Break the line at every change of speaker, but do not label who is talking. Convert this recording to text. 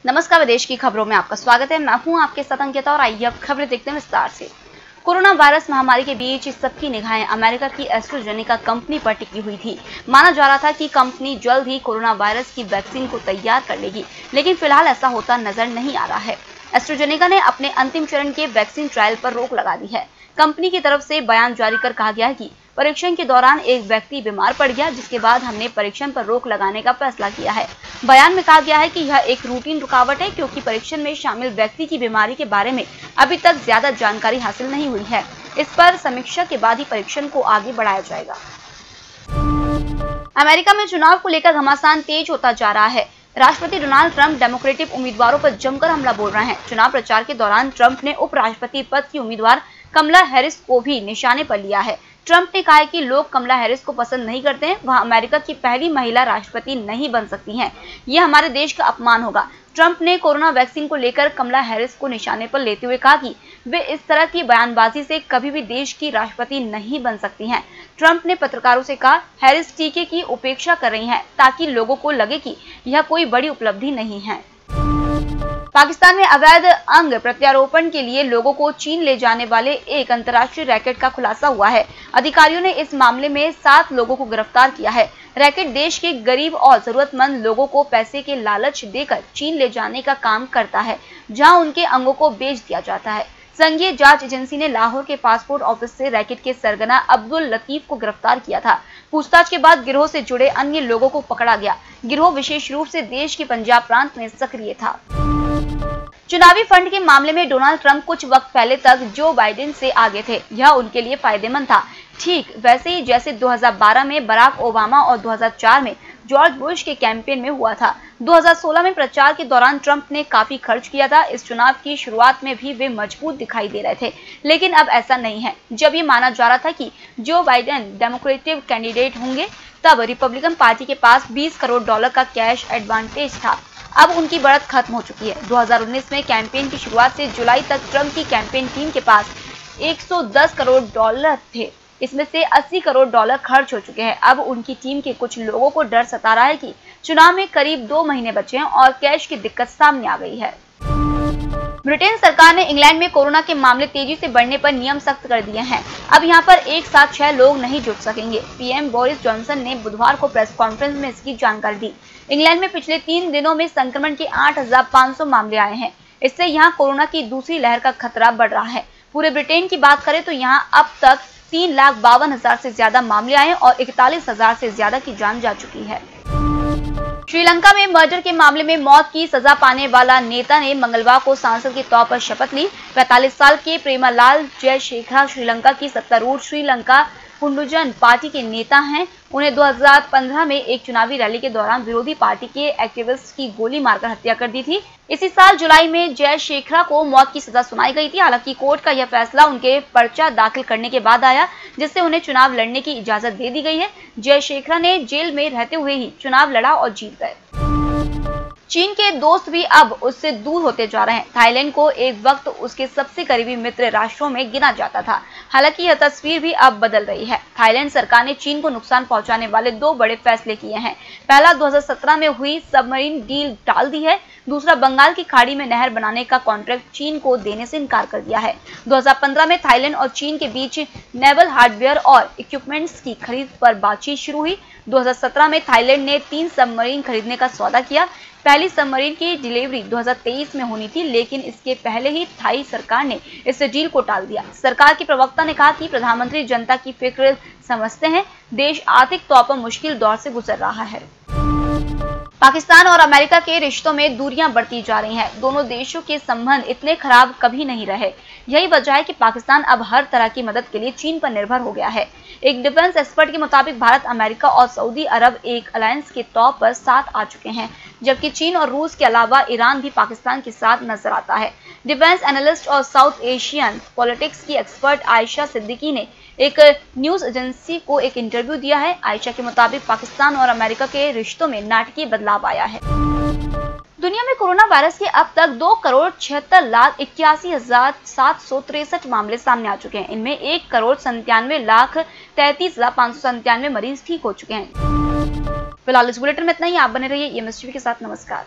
नमस्कार, विदेश की खबरों में आपका स्वागत है। मैं हूं आपके साथ अंकिता और आइए अब खबरें देखते हैं विस्तार से। कोरोना वायरस महामारी के बीच सबकी निगाहें अमेरिका की एस्ट्राजेनेका कंपनी पर टिकी हुई थी। माना जा रहा था कि कंपनी जल्द ही कोरोना वायरस की वैक्सीन को तैयार कर लेगी, लेकिन फिलहाल ऐसा होता नजर नहीं आ रहा है। एस्ट्राजेनेका ने अपने अंतिम चरण के वैक्सीन ट्रायल पर रोक लगा दी है। कंपनी की तरफ से बयान जारी कर कहा गया है कि परीक्षण के दौरान एक व्यक्ति बीमार पड़ गया, जिसके बाद हमने परीक्षण पर रोक लगाने का फैसला किया है। बयान में कहा गया है कि यह एक रूटीन रुकावट है, क्योंकि परीक्षण में शामिल व्यक्ति की बीमारी के बारे में अभी तक ज्यादा जानकारी हासिल नहीं हुई है। इस पर समीक्षा के बाद ही परीक्षण को आगे बढ़ाया जाएगा। अमेरिका में चुनाव को लेकर घमासान तेज होता जा रहा है। राष्ट्रपति डोनाल्ड ट्रंप डेमोक्रेटिक उम्मीदवारों पर जमकर हमला बोल रहे हैं। चुनाव प्रचार के दौरान ट्रंप ने उपराष्ट्रपति पद की उम्मीदवार कमला हैरिस को भी निशाने पर लिया है। ट्रंप ने कहा है कि लोग कमला हैरिस को पसंद नहीं करते हैं, वह अमेरिका की पहली महिला राष्ट्रपति नहीं बन सकती हैं। यह हमारे देश का अपमान होगा। ट्रंप ने कोरोना वैक्सीन को लेकर कमला हैरिस को निशाने पर लेते हुए कहा कि वे इस तरह की बयानबाजी से कभी भी देश की राष्ट्रपति नहीं बन सकती हैं। ट्रंप ने पत्रकारों से कहा, हैरिस टीके की उपेक्षा कर रही हैं ताकि लोगों को लगे कि यह कोई बड़ी उपलब्धि नहीं है। पाकिस्तान में अवैध अंग प्रत्यारोपण के लिए लोगों को चीन ले जाने वाले एक अंतर्राष्ट्रीय रैकेट का खुलासा हुआ है। अधिकारियों ने इस मामले में 7 लोगों को गिरफ्तार किया है। रैकेट देश के गरीब और जरूरतमंद लोगों को पैसे के लालच देकर चीन ले जाने का काम करता है, जहां उनके अंगों को बेच दिया जाता है। संघीय जांच एजेंसी ने लाहौर के पासपोर्ट ऑफिस से रैकेट के सरगना अब्दुल लतीफ को गिरफ्तार किया था। पूछताछ के बाद गिरोह से जुड़े अन्य लोगों को पकड़ा गया। गिरोह विशेष रूप से देश के पंजाब प्रांत में सक्रिय था। चुनावी फंड के मामले में डोनाल्ड ट्रंप कुछ वक्त पहले तक जो बाइडेन से आगे थे। यह उनके लिए फायदेमंद था, ठीक वैसे ही जैसे 2012 में बराक ओबामा और 2004 में जॉर्ज बुश के कैंपेन में हुआ था। 2016 में प्रचार के दौरान ट्रंप ने काफी खर्च किया था। इस चुनाव की शुरुआत में भी वे मजबूत दिखाई दे रहे थे, लेकिन अब ऐसा नहीं है। जब ये माना जा रहा था कि जो बाइडेन डेमोक्रेटिक कैंडिडेट होंगे, तब रिपब्लिकन पार्टी के पास $20 करोड़ का कैश एडवांटेज था। अब उनकी बढ़त खत्म हो चुकी है। 2019 में कैंपेन की शुरुआत से जुलाई तक ट्रंप की कैंपेन टीम के पास $110 करोड़ थे। इसमें से $80 करोड़ खर्च हो चुके हैं। अब उनकी टीम के कुछ लोगों को डर सता रहा है कि चुनाव में करीब 2 महीने बचे हैं और कैश की दिक्कत सामने आ गई है। ब्रिटेन सरकार ने इंग्लैंड में कोरोना के मामले तेजी से बढ़ने पर नियम सख्त कर दिए हैं। अब यहां पर एक साथ 6 लोग नहीं जुट सकेंगे। पीएम बोरिस जॉनसन ने बुधवार को प्रेस कॉन्फ्रेंस में इसकी जानकारी दी। इंग्लैंड में पिछले 3 दिनों में संक्रमण के 8,500 मामले आए हैं। इससे यहां कोरोना की दूसरी लहर का खतरा बढ़ रहा है। पूरे ब्रिटेन की बात करें तो यहां अब तक 3,52,000 से ज्यादा मामले आए और 41,000 से ज्यादा की जान जा चुकी है। श्रीलंका में मर्डर के मामले में मौत की सजा पाने वाला नेता ने मंगलवार को सांसद के तौर पर शपथ ली। 45 साल के प्रेमालाल जयशेखरा श्रीलंका की सत्तारूढ़ श्रीलंका कुंडुजन पार्टी के नेता हैं। उन्हें 2015 में एक चुनावी रैली के दौरान विरोधी पार्टी के एक्टिविस्ट की गोली मारकर हत्या कर दी थी। इसी साल जुलाई में जयशेखरा को मौत की सजा सुनाई गई थी। हालांकि कोर्ट का यह फैसला उनके पर्चा दाखिल करने के बाद आया, जिससे उन्हें चुनाव लड़ने की इजाजत दे दी गई है। जयशेखरा ने जेल में रहते हुए ही चुनाव लड़ा और जीत गए। चीन के दोस्त भी अब उससे दूर होते जा रहे हैं। थाईलैंड को एक वक्त उसके सबसे करीबी मित्र राष्ट्रों में गिना जाता था। हालांकि यह तस्वीर भी अब बदल रही है। थाईलैंड सरकार ने चीन को नुकसान पहुंचाने वाले 2 बड़े फैसले किए हैं। पहला 2017 में हुई सबमरीन डील टाल दी है। दूसरा, बंगाल की खाड़ी में नहर बनाने का कॉन्ट्रैक्ट चीन को देने से इनकार कर दिया है। 2015 में थाईलैंड और चीन के बीच नेवल हार्डवेयर और इक्विपमेंट्स की खरीद पर बातचीत शुरू हुई। 2017 में थाईलैंड ने 3 सबमरीन खरीदने का सौदा किया। पहली सबमरीन की डिलीवरी 2023 में होनी थी, लेकिन इसके पहले ही थाई सरकार ने इस डील को टाल दिया। सरकार के प्रवक्ता ने कहा कि प्रधानमंत्री जनता की फिक्र समझते हैं। देश आर्थिक तौर पर मुश्किल दौर से गुजर रहा है। पाकिस्तान और अमेरिका के रिश्तों में दूरियां बढ़ती जा रही हैं। दोनों देशों के संबंध इतने खराब कभी नहीं रहे। यही वजह है कि पाकिस्तान अब हर तरह की मदद के लिए चीन पर निर्भर हो गया है। एक डिफेंस एक्सपर्ट के मुताबिक भारत, अमेरिका और सऊदी अरब एक अलायंस के तौर पर साथ आ चुके हैं, जबकि चीन और रूस के अलावा ईरान भी पाकिस्तान के साथ नजर आता है। डिफेंस एनालिस्ट और साउथ एशियन पॉलिटिक्स की एक्सपर्ट आयशा सिद्दीकी ने एक न्यूज एजेंसी को एक इंटरव्यू दिया है। आयशा के मुताबिक पाकिस्तान और अमेरिका के रिश्तों में नाटकीय बदलाव आया है। दुनिया में कोरोना वायरस के अब तक 2,76,81,763 मामले सामने आ चुके हैं। इनमें 1,97,33,597 मरीज ठीक हो चुके हैं। फिलहाल इस बुलेटिन में इतना ही। आप बने रहिए EMS टीवी के साथ। नमस्कार।